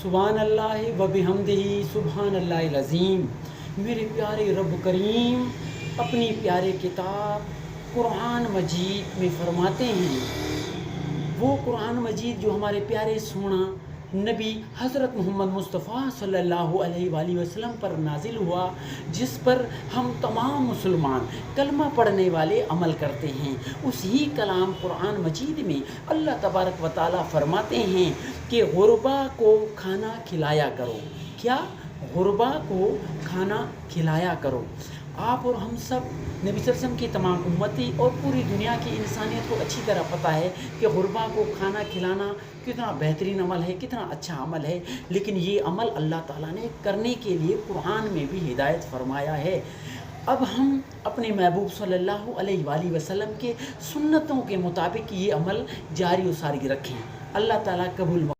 سبحان اللہ و بحمدہ سبحان اللہ العظیم۔ میرے پیارے رب کریم اپنی پیارے کتاب قرآن مجید میں فرماتے ہیں، وہ قرآن مجید جو ہمارے پیارے سونا نبی حضرت محمد مصطفیٰ صلی اللہ علیہ وآلہ وسلم پر نازل ہوا، جس پر ہم تمام مسلمان کلمہ پڑھنے والے عمل کرتے ہیں، اسی کلام قرآن مجید میں اللہ تبارک و تعالیٰ فرماتے ہیں کہ غربا کو کھانا کھلایا کرو۔ کیا؟ غربا کو کھانا کھلایا کرو۔ آپ اور ہم سب نبی صلی اللہ علیہ وسلم کی تمام امتی اور پوری دنیا کی انسانیت کو اچھی طرح پتہ ہے کہ غربا کو کھانا کھلانا کتنا بہترین عمل ہے، کتنا اچھا عمل ہے، لیکن یہ عمل اللہ تعالیٰ نے کرنے کے لیے قرآن میں بھی ہدایت فرمایا ہے۔ اب ہم اپنے محبوب صلی اللہ علیہ وآلہ وسلم کے سنتوں کے مطابق یہ عمل جاری و ساری رکھیں۔ اللہ تعالیٰ قبول